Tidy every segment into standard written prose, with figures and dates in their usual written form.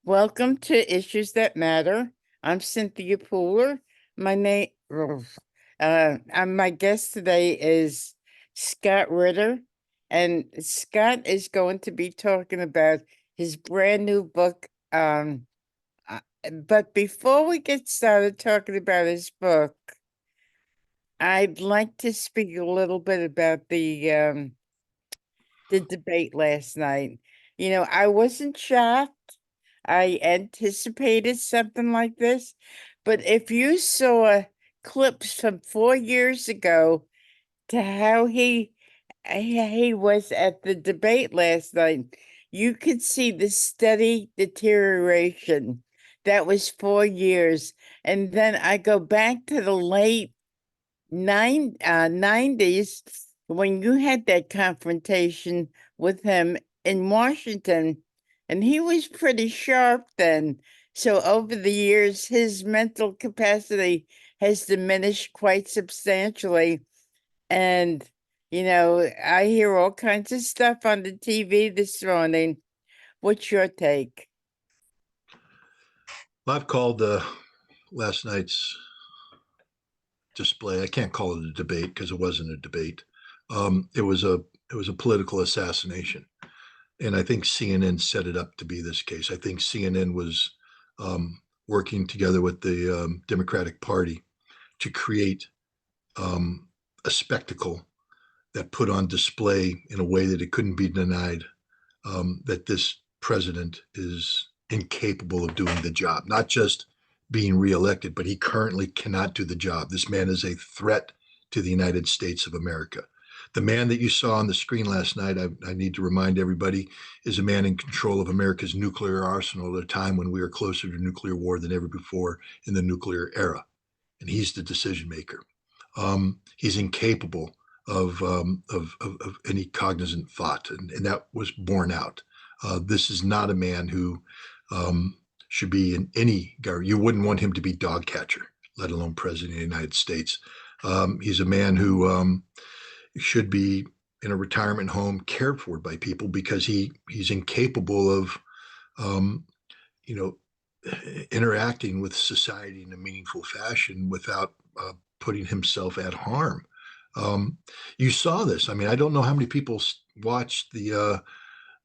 Welcome to Issues That Matter. I'm Cynthia Pooler. My name, my guest today is Scott Ritter, and Scott is going to be talking about his brand new book. Uh, but before we get started talking about his book, I'd like to speak a little bit about the debate last night. I wasn't shocked. I anticipated something like this, but if you saw clips from 4 years ago to how he was at the debate last night, you could see the steady deterioration. That was 4 years. And then I go back to the late 90s when you had that confrontation with him in Washington, and he was pretty sharp then. So over the years, his mental capacity has diminished quite substantially. And, I hear all kinds of stuff on the TV this morning. What's your take? I've called last night's display. I can't call it a debate because it wasn't a debate. It was a political assassination, and I think CNN set it up to be this case. I think CNN was working together with the Democratic Party to create a spectacle that put on display in a way that it couldn't be denied that this president is incapable of doing the job, not just being reelected, but he currently cannot do the job. This man is a threat to the United States of America. The man that you saw on the screen last night, I need to remind everybody, is a man in control of America's nuclear arsenal at a time when we are closer to nuclear war than ever before in the nuclear era. And he's the decision maker. He's incapable of any cognizant thought, and that was borne out. This is not a man who should be in any government. You wouldn't want him to be dog catcher, let alone president of the United States. He's a man who should be in a retirement home cared for by people because he's incapable of you know interacting with society in a meaningful fashion without putting himself at harm. Um, you saw this. I mean, I don't know how many people watched the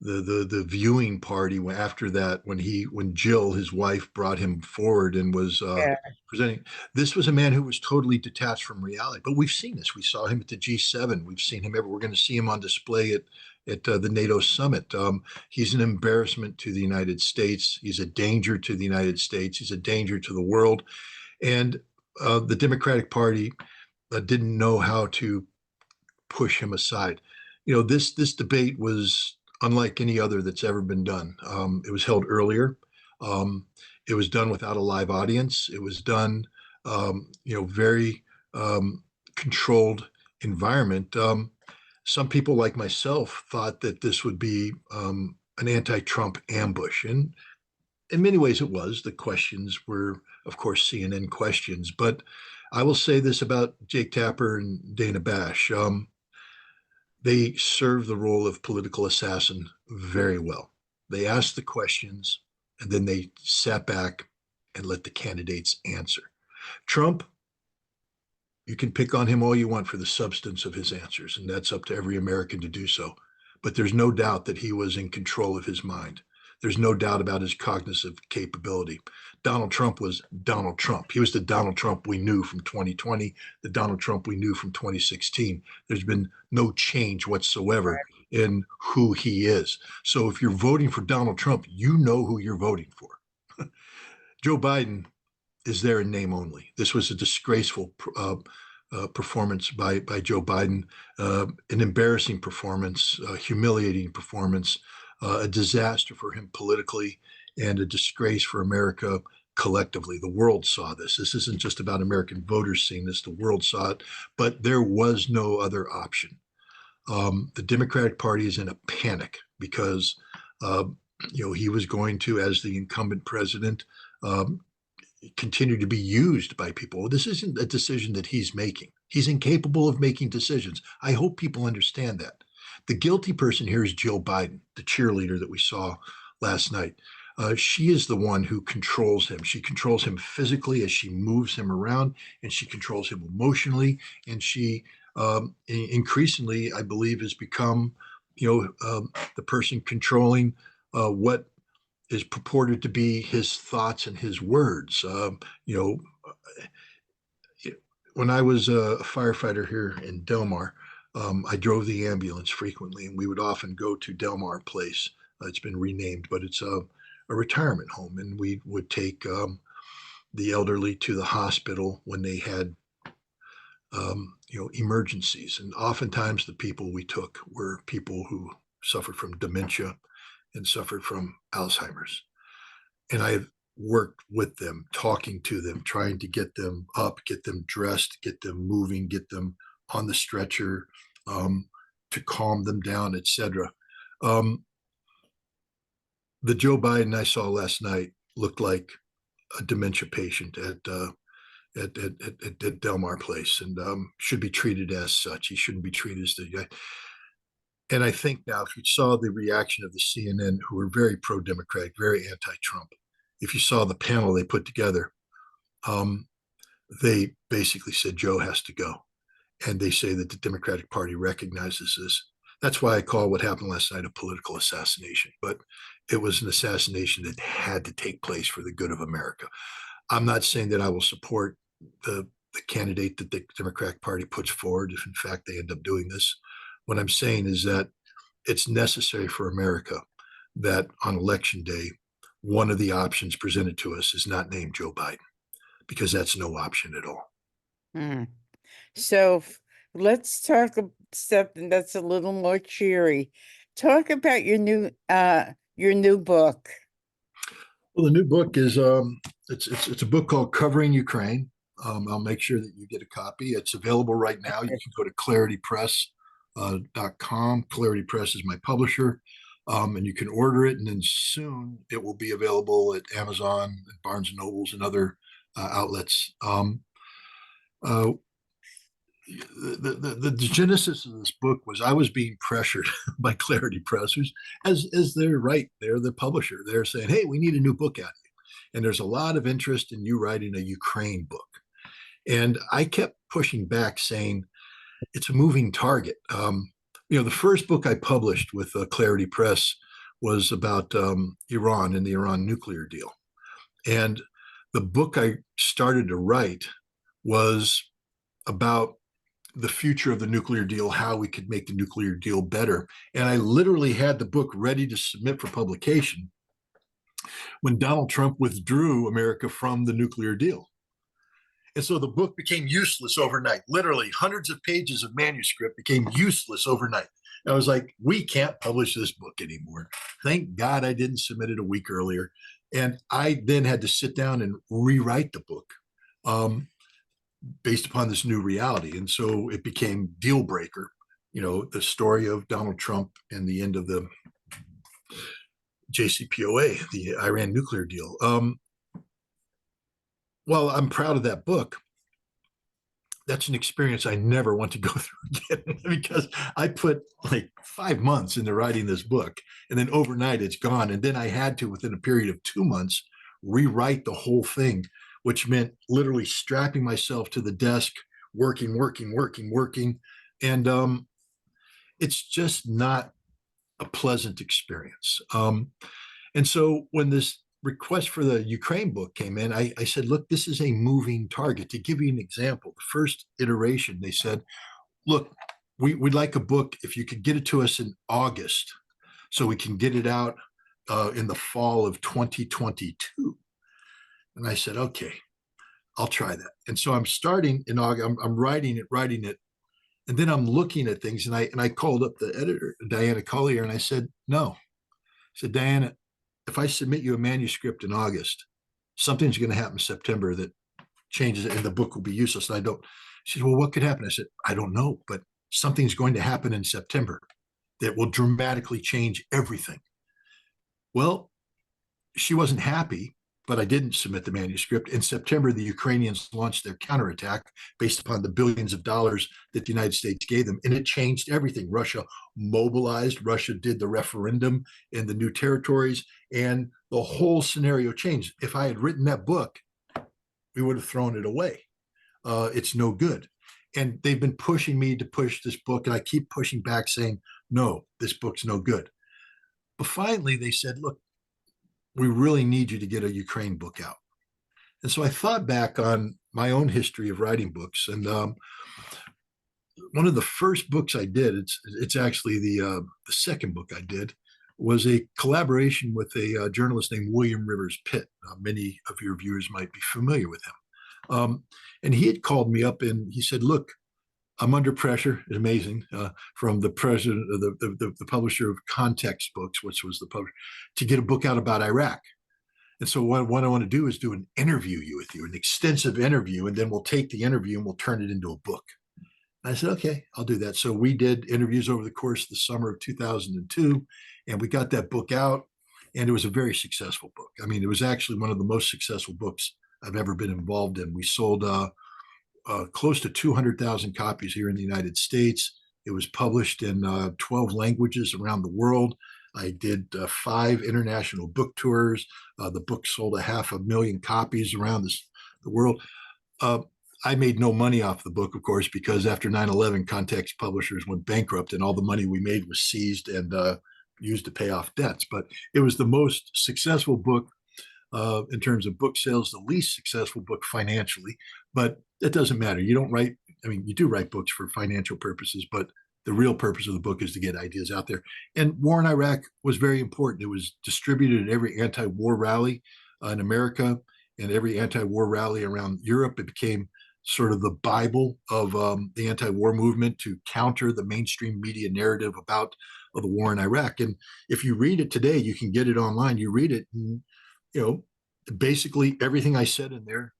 viewing party after that when Jill, his wife, brought him forward and was Yeah. presenting. This was a man who was totally detached from reality. But we've seen this. We saw him at the G7. We've seen him. We're going to see him on display at the NATO summit. He's an embarrassment to the United States. He's a danger to the United States. He's a danger to the world. And the Democratic Party didn't know how to push him aside. This debate was unlike any other that's ever been done. It was held earlier. Um, it was done without a live audience. It was done, very controlled environment. Some people like myself thought that this would be an anti-Trump ambush, and in many ways it was. The questions were, of course, CNN questions, but I will say this about Jake Tapper and Dana Bash. They serve the role of political assassin very well. They asked the questions and then they sat back and let the candidates answer. Trump, you can pick on him all you want for the substance of his answers, and that's up to every American to do so. But there's no doubt that he was in control of his mind. There's no doubt about his cognitive capability. Donald Trump was Donald Trump. He was the Donald Trump we knew from 2020, the Donald Trump we knew from 2016. There's been no change whatsoever in who he is. So if you're voting for Donald Trump, you know who you're voting for. Joe Biden is there in name only. This was a disgraceful performance by Joe Biden, an embarrassing performance, a humiliating performance, a disaster for him politically, and a disgrace for America collectively. The world saw this. This isn't just about American voters seeing this. The world saw it, but there was no other option. The Democratic Party is in a panic because uh, he was going to, as the incumbent president, um, continue to be used by people. This isn't a decision that he's making. He's incapable of making decisions. I hope people understand that. The guilty person here is Jill Biden, the cheerleader that we saw last night. She is the one who controls him. She controls him physically as she moves him around, and she controls him emotionally. And she increasingly, I believe, has become, the person controlling what is purported to be his thoughts and his words. You know, when I was a firefighter here in Delmar, I drove the ambulance frequently, and we would often go to Delmar Place. It's been renamed, but it's a retirement home, and we would take the elderly to the hospital when they had emergencies. And oftentimes, the people we took were people who suffered from dementia and suffered from Alzheimer's. And I worked with them, talking to them, trying to get them up, get them dressed, get them moving, get them on the stretcher, um, to calm them down, etc. Um, the Joe Biden I saw last night looked like a dementia patient at Delmar Place, and should be treated as such. He shouldn't be treated as the guy. And I think now, if you saw the reaction of the CNN, who were very pro-democratic, very anti-Trump, if you saw the panel they put together, um, they basically said Joe has to go, and they say that the Democratic Party recognizes this. That's why I call what happened last night a political assassination. But it was an assassination that had to take place for the good of America. I'm not saying that I will support the candidate that the Democratic Party puts forward, if in fact they end up doing this. What I'm saying is that it's necessary for America that on election day, one of the options presented to us is not named Joe Biden, because that's no option at all. Hmm. So let's talk something that's a little more cheery. Talk about your new book. Well, the new book is it's a book called Covering Ukraine. I'll make sure that you get a copy. It's available right now. You can go to claritypress.com. Clarity Press is my publisher, and you can order it. And then soon it will be available at Amazon, and Barnes and Nobles, and other outlets. Uh, the genesis of this book was I was being pressured by Clarity Press, who's as they're right, they're the publisher. They're saying, "Hey, we need a new book out, and there's a lot of interest in you writing a Ukraine book." And I kept pushing back, saying it's a moving target. The first book I published with Clarity Press was about Iran and the Iran nuclear deal, and the book I started to write was about the future of the nuclear deal, how we could make the nuclear deal better. And I literally had the book ready to submit for publication when Donald Trump withdrew America from the nuclear deal. And so the book became useless overnight. Literally, hundreds of pages of manuscript became useless overnight. I was like, we can't publish this book anymore. Thank God I didn't submit it a week earlier. And I then had to sit down and rewrite the book. Based upon this new reality. And so it became Deal Breaker, the story of Donald Trump and the end of the JCPOA, the Iran nuclear deal. Well, I'm proud of that book. That's an experience I never want to go through again, because I put like 5 months into writing this book, and then overnight it's gone. And then I had to, within a period of 2 months, rewrite the whole thing, which meant literally strapping myself to the desk, working. And it's just not a pleasant experience. And so when this request for the Ukraine book came in, I said, look, this is a moving target. To give you an example, the first iteration, they said, look, we'd like a book if you could get it to us in August so we can get it out in the fall of 2022. And I said, okay, I'll try that. And so I'm starting in August. I'm writing it, and then I'm looking at things. And I called up the editor, Diana Collier, and I said, no. I said, Diana, if I submit you a manuscript in August, something's going to happen in September that changes it, and the book will be useless. And I don't. She said, well, what could happen? I said, I don't know, but something's going to happen in September that will dramatically change everything. Well, she wasn't happy, but I didn't submit the manuscript. In September, the Ukrainians launched their counterattack based upon the billions of dollars that the United States gave them. And it changed everything. Russia mobilized, Russia did the referendum in the new territories, and the whole scenario changed. If I had written that book, we would have thrown it away. It's no good. And they've been pushing me to push this book, and I keep pushing back saying, no, this book's no good. But finally, they said, look, we really need you to get a Ukraine book out. And so I thought back on my own history of writing books. And one of the first books I did, it's actually the second book I did, was a collaboration with a journalist named William Rivers Pitt. Many of your viewers might be familiar with him. And he had called me up and he said, look, I'm under pressure. It's amazing, from the president, the publisher of Context Books, which was the publisher, to get a book out about Iraq. And so what I want to do is do an interview with you, an extensive interview, and then we'll take the interview and we'll turn it into a book. And I said, okay, I'll do that. So we did interviews over the course of the summer of 2002, and we got that book out, and it was a very successful book. I mean, it was actually one of the most successful books I've ever been involved in. We sold close to 200,000 copies here in the United States. It was published in 12 languages around the world. I did 5 international book tours. The book sold 500,000 copies around the world. I made no money off the book, of course, because after 9/11, Context Publishers went bankrupt and all the money we made was seized and used to pay off debts. But it was the most successful book in terms of book sales, the least successful book financially. But it doesn't matter. You don't write, I mean, you do write books for financial purposes, but the real purpose of the book is to get ideas out there. And War in Iraq was very important. It was distributed at every anti-war rally in America and every anti-war rally around Europe. It became sort of the Bible of the anti-war movement to counter the mainstream media narrative about the war in Iraq. And if you read it today, you can get it online. You read it, and, basically everything I said in there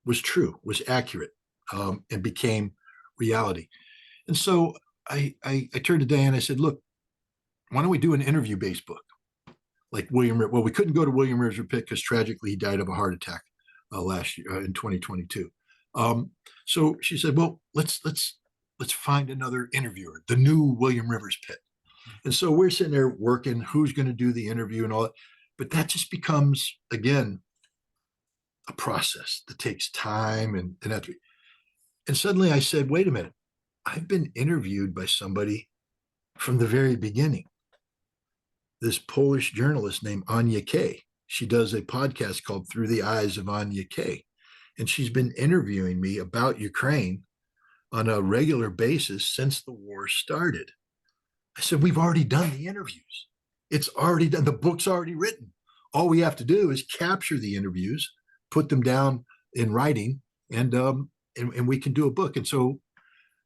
was true, was accurate, and became reality. And so I turned to Diane. I said, look, why don't we do an interview-based book? Like William, well, we couldn't go to William Rivers Pitt because tragically he died of a heart attack last year in 2022. So she said, well, let's find another interviewer, the new William Rivers Pitt. And so we're sitting there working, who's going to do the interview and all that. But that just becomes, again, a process that takes time and effort. And suddenly I said, wait a minute, I've been interviewed by somebody from the very beginning. This Polish journalist named Anya Kay. She does a podcast called Through the Eyes of Anya Kay. And she's been interviewing me about Ukraine on a regular basis since the war started. I said, we've already done the interviews. It's already done. The book's already written. All we have to do is capture the interviews, put them down in writing, and we can do a book. And so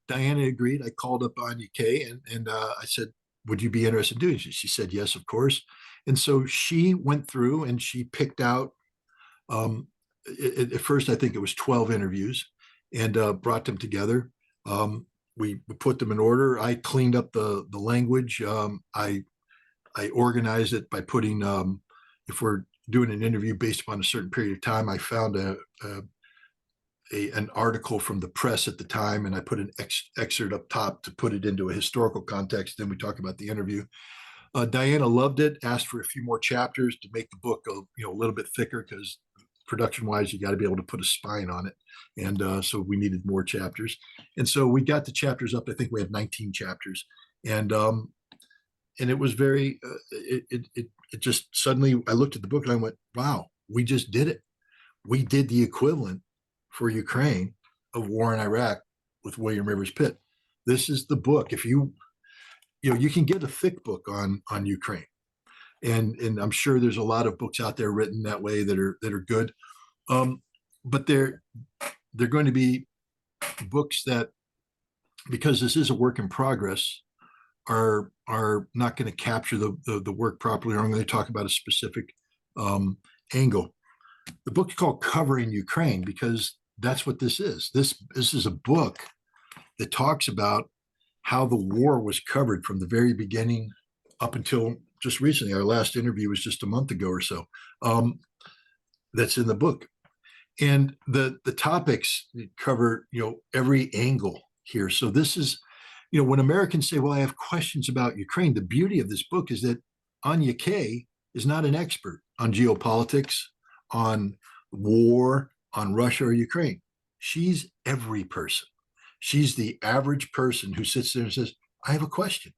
Diana agreed. I called up Anya Kay and I said, would you be interested in doing it? She said, yes, of course. And so she went through and she picked out, at first, I think it was 12 interviews, and brought them together. We put them in order. I cleaned up the language. I organized it by putting, if we're doing an interview based upon a certain period of time, I found an article from the press at the time, and I put an excerpt up top to put it into a historical context. Then we talk about the interview. Diana loved it, asked for a few more chapters to make the book a little bit thicker, because production-wise, you got to be able to put a spine on it. And so we needed more chapters. And so we got the chapters up. I think we had 19 chapters. And it was very, it just suddenly, I looked at the book and I went, wow, we just did it. We did the equivalent for Ukraine of war in Iraq with William Rivers Pitt. This is the book. If you can get a thick book on Ukraine. And I'm sure there's a lot of books out there written that way that are good, but they're going to be books that, because this is a work in progress, are not going to capture the work properly, or I'm going to talk about a specific angle. The book is called Covering Ukraine because that's what this is. This is a book that talks about how the war was covered from the very beginning up until just recently. Our last interview was just a month ago or so. that's in the book. And the topics cover, every angle here. So this is, when Americans say, well, I have questions about Ukraine, the beauty of this book is that Anya Kay is not an expert on geopolitics, on war, on Russia or Ukraine. She's every person. She's the average person who sits there and says, I have a question.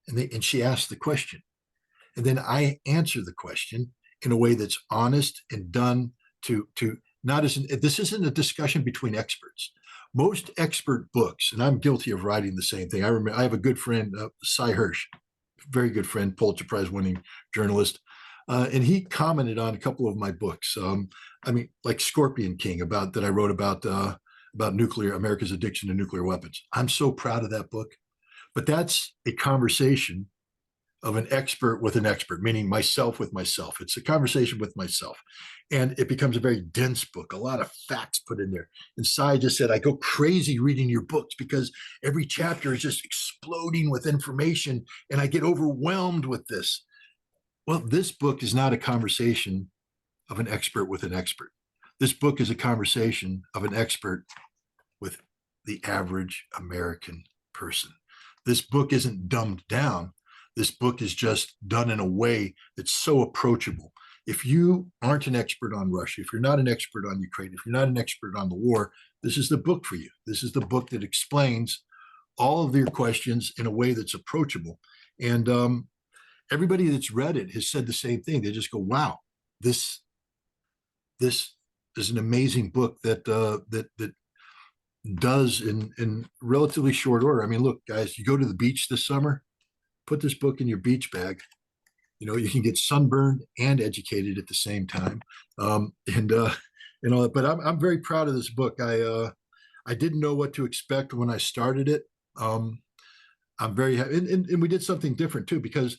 And she asks the question. And then I answer the question in a way that's honest and done to not as this isn't a discussion between experts. Most expert books, and I'm guilty of writing the same thing. I remember I have a good friend, Cy Hirsch, very good friend, Pulitzer Prize winning journalist. And he commented on a couple of my books. Like Scorpion King, about that I wrote about nuclear America's addiction to nuclear weapons. I'm so proud of that book. But that's a conversation of an expert with an expert, meaning myself with myself. It's a conversation with myself. And it becomes a very dense book, a lot of facts put in there. And Cy just said, I go crazy reading your books because every chapter is just exploding with information and I get overwhelmed with this. Well, this book is not a conversation of an expert with an expert. This book is a conversation of an expert with the average American person. This book isn't dumbed down. This book is just done in a way that's so approachable. If you aren't an expert on Russia, if you're not an expert on Ukraine, if you're not an expert on the war, this is the book for you. This is the book that explains all of your questions in a way that's approachable. And everybody that's read it has said the same thing. They just go, "Wow, this is an amazing book that does in relatively short order." I mean, look, guys, you go to the beach this summer, put this book in your beach bag. You can get sunburned and educated at the same time, and all that. But I'm very proud of this book. I didn't know what to expect when I started it. I'm very happy, and we did something different too, because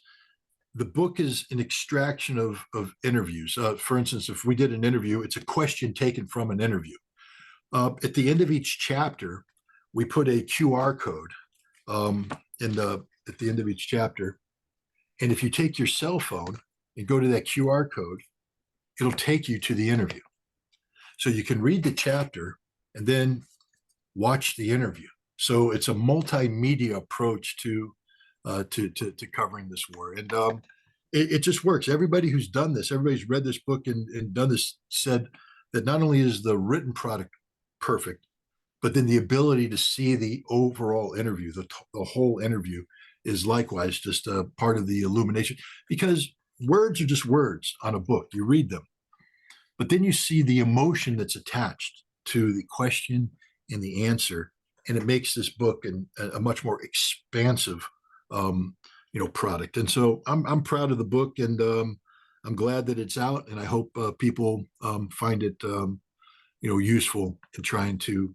the book is an extraction of interviews. For instance, if we did an interview, it's a question taken from an interview. At the end of each chapter, we put a QR code at the end of each chapter. And if you take your cell phone and go to that QR code, it'll take you to the interview. So you can read the chapter and then watch the interview. So it's a multimedia approach to covering this war, and it just works. Everybody who's done this, everybody's read this book and done this, said that not only is the written product perfect, but then the ability to see the overall interview, the whole interview, is likewise just a part of the illumination, because words are just words on a book. You read them, but then you see the emotion that's attached to the question and the answer, and it makes this book a much more expansive, product. And so I'm proud of the book, and I'm glad that it's out, and I hope people find it, useful in trying to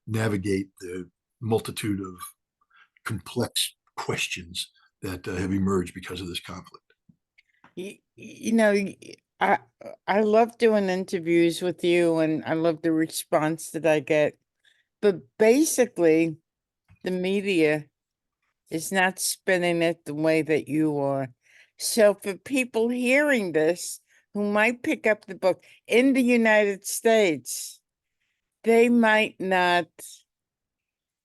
navigate the multitude of complex questions that have emerged because of this conflict. You know, I I love doing interviews with you, and I love the response that I get. But basically, the media is not spinning it the way that you are. So for people hearing this who might pick up the book in the United States, they might not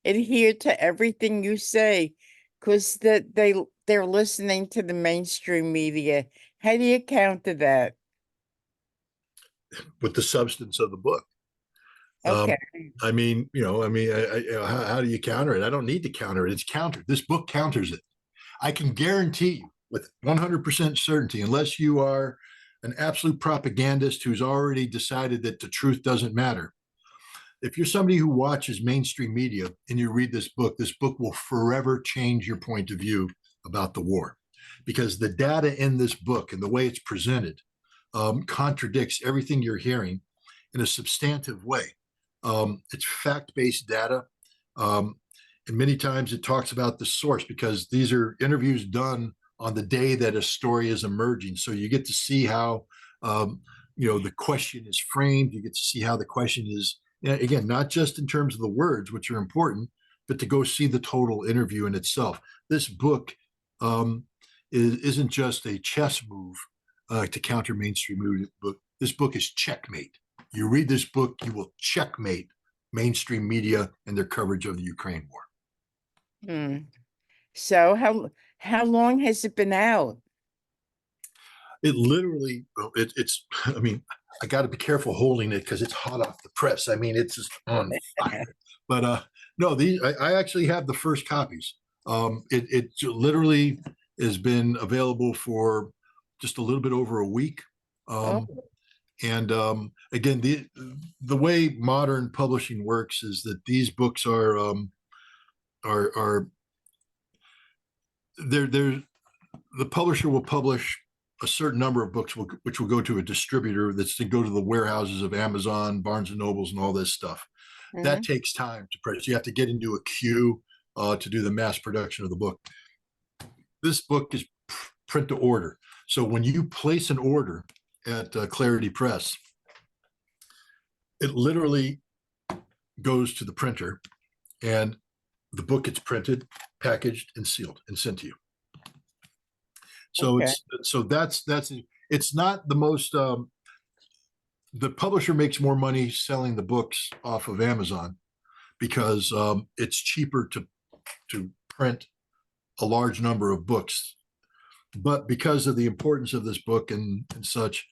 adhere to everything you say because they're listening to the mainstream media. How do you counter that? With the substance of the book. Um, Okay. how do you counter it? I don't need to counter it. It's countered. This book counters it. I can guarantee you with 100% certainty, unless you are an absolute propagandist who's already decided that the truth doesn't matter. If you're somebody who watches mainstream media and you read this book will forever change your point of view about the war, because the data in this book and the way it's presented contradicts everything you're hearing in a substantive way. It's fact-based data. And many times it talks about the source, because these are interviews done on the day that a story is emerging. So you get to see how, the question is framed. You get to see how the question is, again, not just in terms of the words, which are important, but to go see the total interview in itself. This book isn't just a chess move to counter mainstream This book is checkmate. You read this book, you will checkmate mainstream media and their coverage of the Ukraine war. Hmm. So how long has it been out? It literally, it's, I mean, I got to be careful holding it because it's hot off the press. I mean, it's just on fire. But no, I actually have the first copies. It literally has been available for just a little bit over a week. Um, Oh, and again, the way modern publishing works is that these books are they're the publisher will publish a certain number of books, which will go to a distributor that's to go to the warehouses of Amazon, Barnes and Nobles, and all this stuff. That mhm. takes time to press. You have to get into a queue to do the mass production of the book. This book is print to order. So when you place an order at Clarity Press, it literally goes to the printer and the book gets printed, packaged, and sealed and sent to you. So Okay. that's it's not the most the publisher makes more money selling the books off of Amazon because it's cheaper to print a large number of books. But because of the importance of this book and such,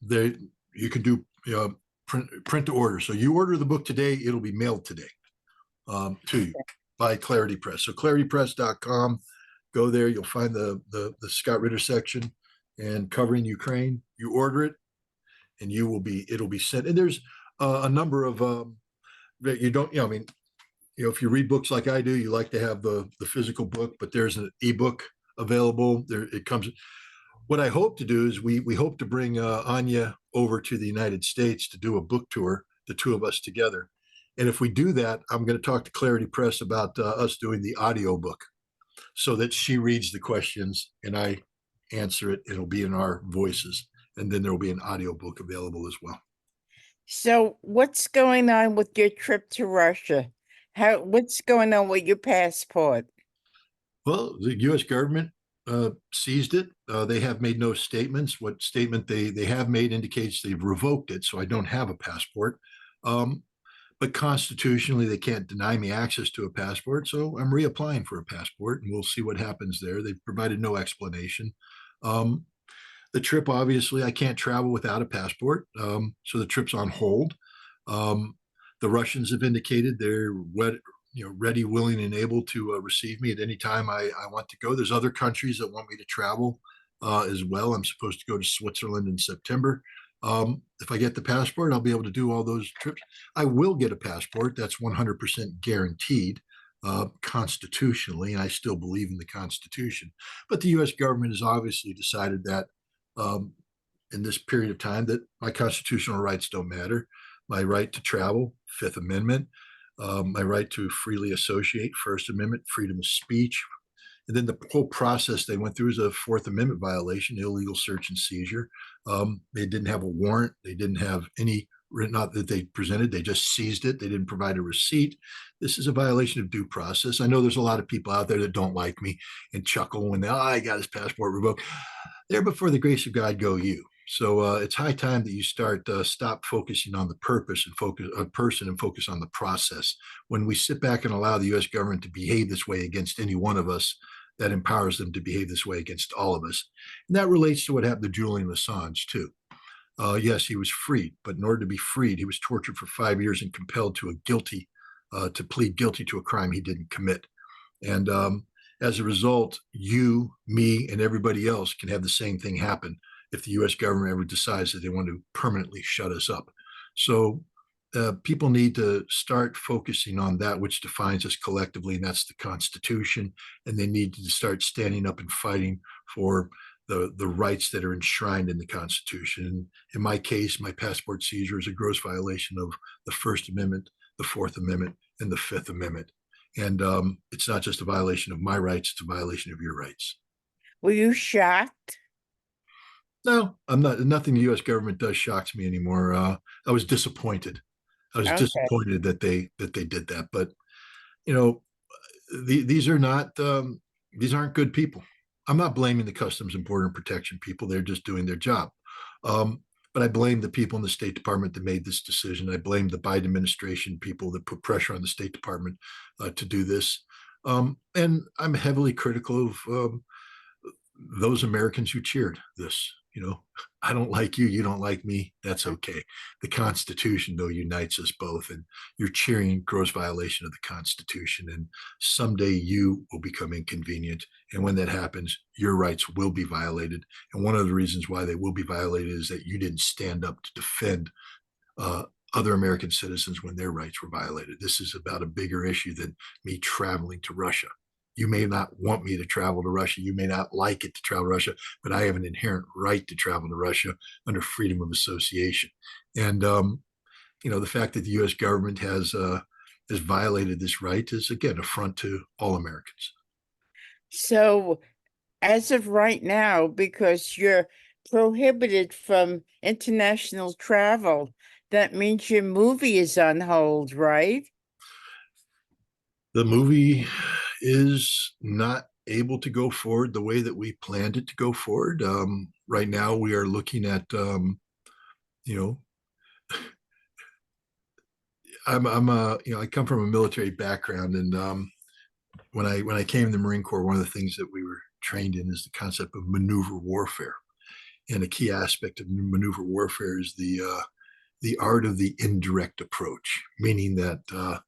they you can do print to order. So you order the book today, it'll be mailed today to you by Clarity Press. So claritypress.com. Go there, you'll find the Scott Ritter section and covering Ukraine. You order it, and it'll be sent. And there's a number of that you don't, I mean, if you read books like I do, you like to have the physical book, but there's an ebook available. There it comes. What I hope to do is we hope to bring Anya over to the United States to do a book tour, the two of us together. And if we do that, I'm going to talk to Clarity Press about us doing the audio book so that she reads the questions and I answer it. It'll be in our voices. And then there will be an audio book available as well. So what's going on with your trip to Russia? What's going on with your passport? Well, the U.S. government seized it. They have made no statements. What statement they have made indicates they've revoked it, so I don't have a passport. Um, but constitutionally, they can't deny me access to a passport, so I'm reapplying for a passport, and we'll see what happens there. They've provided no explanation. Um, the trip, obviously, I can't travel without a passport, so the trip's on hold. Um, the Russians have indicated they're ready, willing, and able to receive me at any time I want to go. There's other countries that want me to travel as well. I'm supposed to go to Switzerland in September. If I get the passport, I'll be able to do all those trips. I will get a passport. That's 100% guaranteed constitutionally, and I still believe in the Constitution. But the U.S. government has obviously decided that um, in this period of time that my constitutional rights don't matter. My right to travel, Fifth Amendment, my right to freely associate, First Amendment, freedom of speech. And then the whole process they went through is a Fourth Amendment violation, illegal search and seizure. They didn't have a warrant. They didn't have any, not that they presented, they just seized it. They didn't provide a receipt. This is a violation of due process. I know there's a lot of people out there that don't like me and chuckle when I got his passport revoked. There before the grace of God go you. So it's high time that you stop focusing on the purpose and focus a person and focus on the process. When we sit back and allow the U.S. government to behave this way against any one of us, that empowers them to behave this way against all of us. And that relates to what happened to Julian Assange too. Yes, he was freed, but in order to be freed, he was tortured for 5 years and compelled to plead guilty to a crime he didn't commit. And as a result, you, me, and everybody else can have the same thing happen if the U.S. government ever decides that they want to permanently shut us up. So people need to start focusing on that which defines us collectively, and that's the Constitution. And they need to start standing up and fighting for the rights that are enshrined in the Constitution. And in my case, my passport seizure is a gross violation of the First Amendment, the Fourth Amendment, and the Fifth Amendment. And it's not just a violation of my rights, it's a violation of your rights. Were you shocked? No, I'm not. Nothing the U.S. government does shocks me anymore. I was disappointed. I was Okay. disappointed that they did that. But you know, these are not these aren't good people. I'm not blaming the Customs and Border Protection people. They're just doing their job. Um, But I blame the people in the State Department that made this decision. I blame the Biden administration people that put pressure on the State Department to do this. And I'm heavily critical of those Americans who cheered this. I don't like you, you don't like me. That's okay. The Constitution, though, unites us both, and you're cheering gross violation of the Constitution. And someday you will become inconvenient. And when that happens, your rights will be violated. And one of the reasons why they will be violated is that you didn't stand up to defend uh, other American citizens when their rights were violated. This is about a bigger issue than me traveling to Russia. You may not want me to travel to Russia. You may not like it to travel to Russia, but I have an inherent right to travel to Russia under freedom of association. And the fact that the U.S. government has violated this right is again affront to all Americans. So, as of right now, because you're prohibited from international travel, that means your movie is on hold, right? The movie is not able to go forward the way that we planned it to go forward. Right now, we are looking at, you know, I come from a military background, and when I came to the Marine Corps, one of the things that we were trained in is the concept of maneuver warfare, and a key aspect of maneuver warfare is the art of the indirect approach, meaning that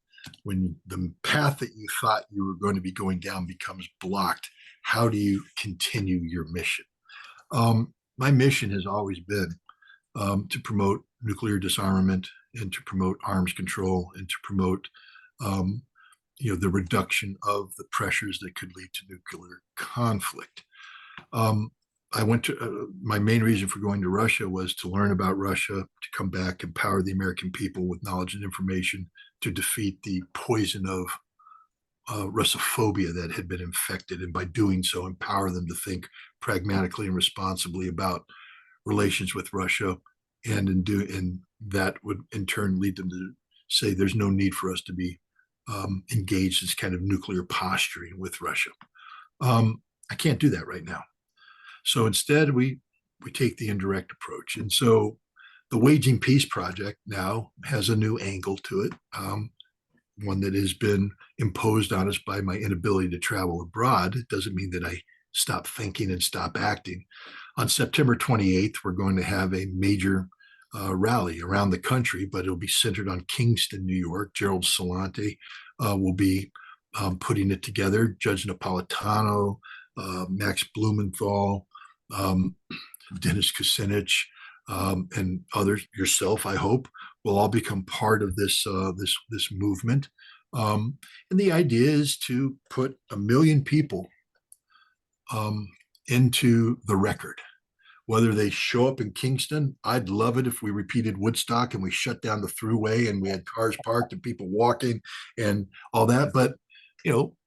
when the path that you thought you were going to be going down becomes blocked, how do you continue your mission? My mission has always been to promote nuclear disarmament and to promote arms control and to promote um, the reduction of the pressures that could lead to nuclear conflict. Um, I went to my main reason for going to Russia was to learn about Russia, to come back, empower the American people with knowledge and information to defeat the poison of Russophobia that had been infected, and by doing so, empower them to think pragmatically and responsibly about relations with Russia, and that would in turn lead them to say there's no need for us to be engaged in this kind of nuclear posturing with Russia. I can't do that right now. So instead, we take the indirect approach, and so the Waging Peace Project now has a new angle to it, one that has been imposed on us by my inability to travel abroad. It doesn't mean that I stop thinking and stop acting. On September 28th, we're going to have a major rally around the country, but it'll be centered on Kingston, New York. Gerald Celente will be putting it together. Judge Napolitano, Max Blumenthal, um, Dennis Kucinich, and others, yourself, I hope, will all become part of this movement. And the idea is to put 1 million people um, into the record. Whether they show up in Kingston, I'd love it if we repeated Woodstock and we shut down the throughway and we had cars parked and people walking and all that. But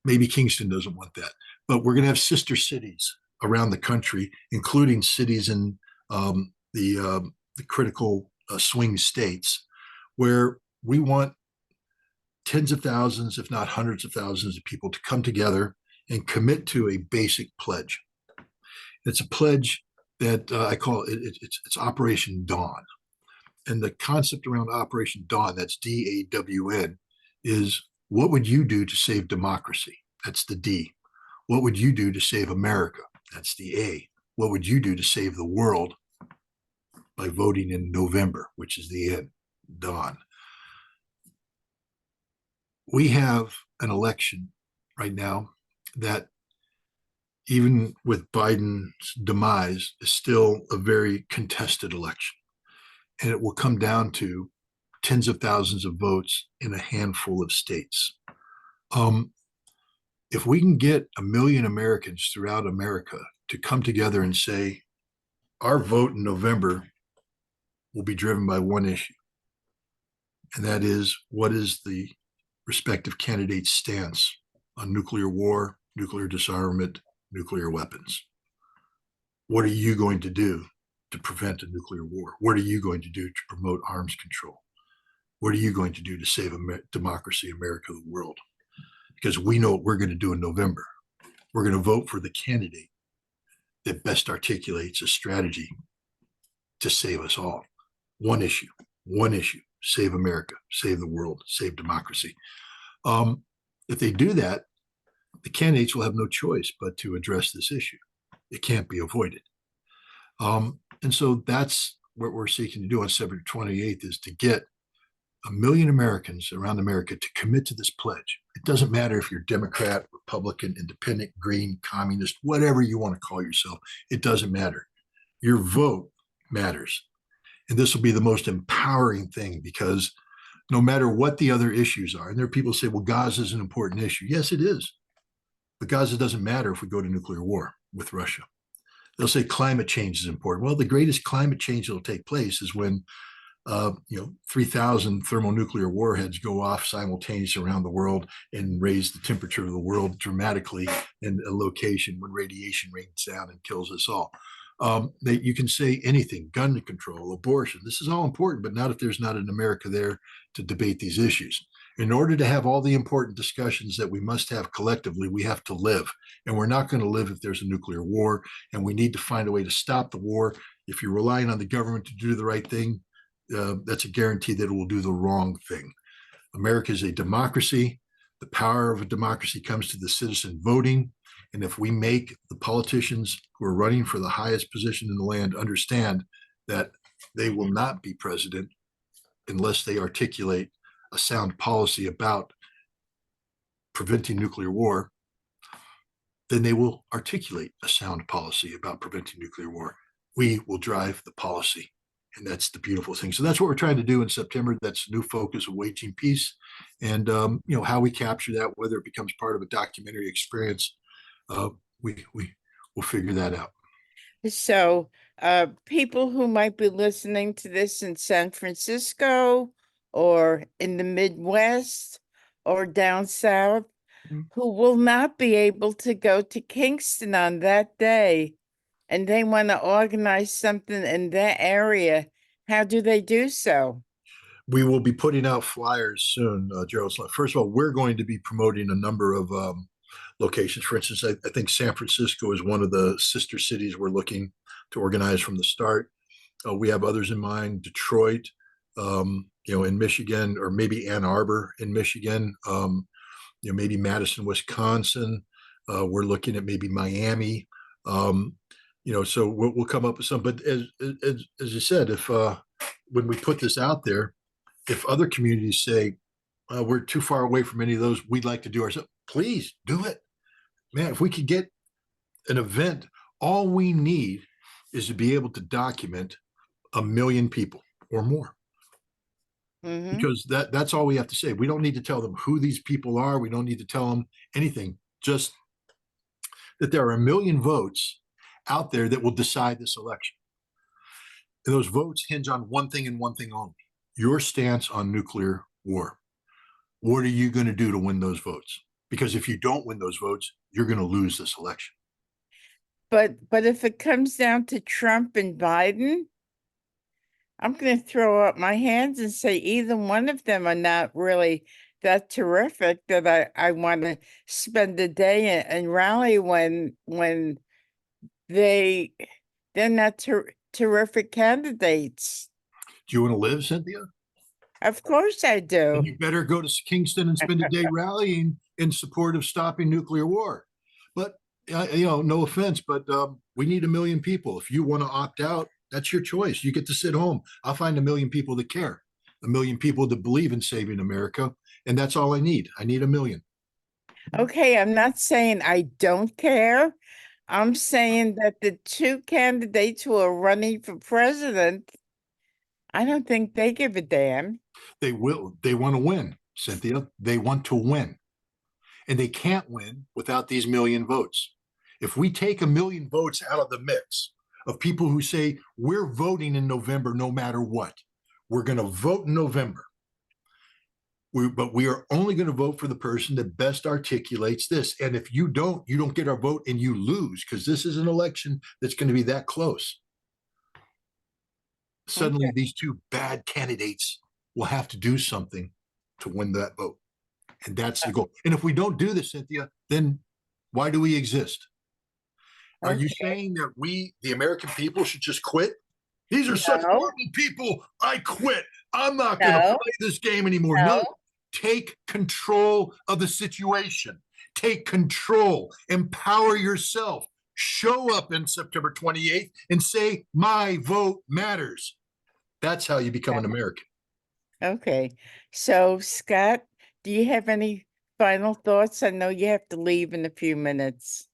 maybe Kingston doesn't want that. But we're going to have sister cities around the country, including cities in the critical swing states, where we want tens of thousands, if not hundreds of thousands of people to come together and commit to a basic pledge. It's a pledge that I call it's Operation Dawn. And the concept around Operation Dawn, that's DAWN, is what would you do to save democracy? That's the D. What would you do to save America? That's the A. What would you do to save the world by voting in November, which is the N, Dawn? We have an election right now that, even with Biden's demise, is still a very contested election. And it will come down to tens of thousands of votes in a handful of states. Um, if we can get 1 million Americans throughout America to come together and say, our vote in November will be driven by one issue, and that is what is the respective candidate's stance on nuclear war, nuclear disarmament, nuclear weapons. What are you going to do to prevent a nuclear war? What are you going to do to promote arms control? What are you going to do to save democracy, America, the world? Because we know what we're going to do in November. We're going to vote for the candidate that best articulates a strategy to save us all. One issue, save America, save the world, save democracy. Um, if they do that, the candidates will have no choice but to address this issue. It can't be avoided. And so that's what we're seeking to do on September 28th is to get 1 million Americans around America to commit to this pledge. It doesn't matter if you're Democrat, Republican, Independent, Green, Communist, whatever you want to call yourself. It doesn't matter. Your vote matters. And this will be the most empowering thing because no matter what the other issues are, and there are people who say, well, Gaza is an important issue. Yes, it is. But Gaza doesn't matter if we go to nuclear war with Russia. They'll say climate change is important. Well, the greatest climate change that will take place is when 3,000 thermonuclear warheads go off simultaneously around the world and raise the temperature of the world dramatically in a location when radiation rains down and kills us all. You can say anything, gun control, abortion. This is all important, but not if there's not an America there to debate these issues. In order to have all the important discussions that we must have collectively, we have to live. And we're not going to live if there's a nuclear war. And we need to find a way to stop the war. If you're relying on the government to do the right thing, that's a guarantee that it will do the wrong thing. America is a democracy. The power of a democracy comes to the citizen voting. And if we make the politicians who are running for the highest position in the land understand that they will not be president unless they articulate a sound policy about preventing nuclear war, then they will articulate a sound policy about preventing nuclear war. We will drive the policy. And that's the beautiful thing. So that's what we're trying to do in September. That's the new focus of Waging Peace. And, how we capture that, whether it becomes part of a documentary experience, we'll figure that out. So, people who might be listening to this in San Francisco or in the Midwest or down south who will not be able to go to Kingston on that day and they want to organize something in their area, how do they do so? We will be putting out flyers soon, Gerald. First of all, we're going to be promoting a number of locations. For instance, I think San Francisco is one of the sister cities we're looking to organize from the start. We have others in mind, Detroit, in Michigan, or maybe Ann Arbor in Michigan, maybe Madison, Wisconsin. We're looking at maybe Miami. So we'll come up with some. But as you said, if when we put this out there, if other communities say we're too far away from any of those, we'd like to do ourselves, please do it. Man, if we could get an event, all we need is to be able to document 1 million people or more. Because that's all we have to say. We don't need to tell them who these people are. We don't need to tell them anything. Just that there are 1 million votes out there that will decide this election. And those votes hinge on one thing and one thing only: your stance on nuclear war. What are you going to do to win those votes? Because if you don't win those votes, you're going to lose this election. But if it comes down to Trump and Biden, I'm going to throw up my hands and say either one of them are not really that terrific that I want to spend a day and rally when they're not terrific candidates. Do you want to live, Cynthia? Of course I do. Then you better go to Kingston and spend a day rallying in support of stopping nuclear war. But, no offense, but we need 1 million people. If you want to opt out, that's your choice. You get to sit home. I'll find 1 million people that care, 1 million people that believe in saving America. And that's all I need. I need 1 million. Okay, I'm not saying I don't care. I'm saying that the two candidates who are running for president, I don't think they give a damn. They will. They want to win, Cynthia. They want to win. And they can't win without these 1 million votes. If we take 1 million votes out of the mix of people who say we're voting in November no matter what, we're going to vote in November. But we are only going to vote for the person that best articulates this. And if you don't get our vote and you lose, because this is an election that's going to be that close. Suddenly, Okay. these two bad candidates will have to do something to win that vote. And that's the goal. And if we don't do this, Cynthia, then why do we exist? Are you saying that we, the American people, should just quit? These are such No, horrible people. I quit. I'm not going to no, play this game anymore. No, no. take control of the situation. Take control. Empower yourself. Show up in September 28th and say, my vote matters. That's how you become an American. Okay. So, Scott, do you have any final thoughts? I know you have to leave in a few minutes.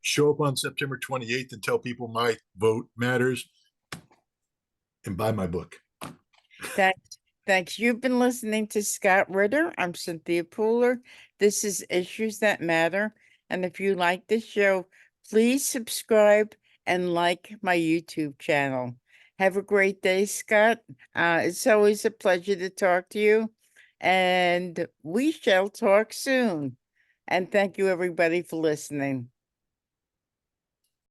Show up on September 28th and tell people my vote matters and buy my book. Thanks. Thanks. You've been listening to Scott Ritter. I'm Cynthia Pooler. This is Issues That Matter. And if you like this show, please subscribe and like my YouTube channel. Have a great day, Scott. It's always a pleasure to talk to you. And we shall talk soon. And thank you, everybody, for listening.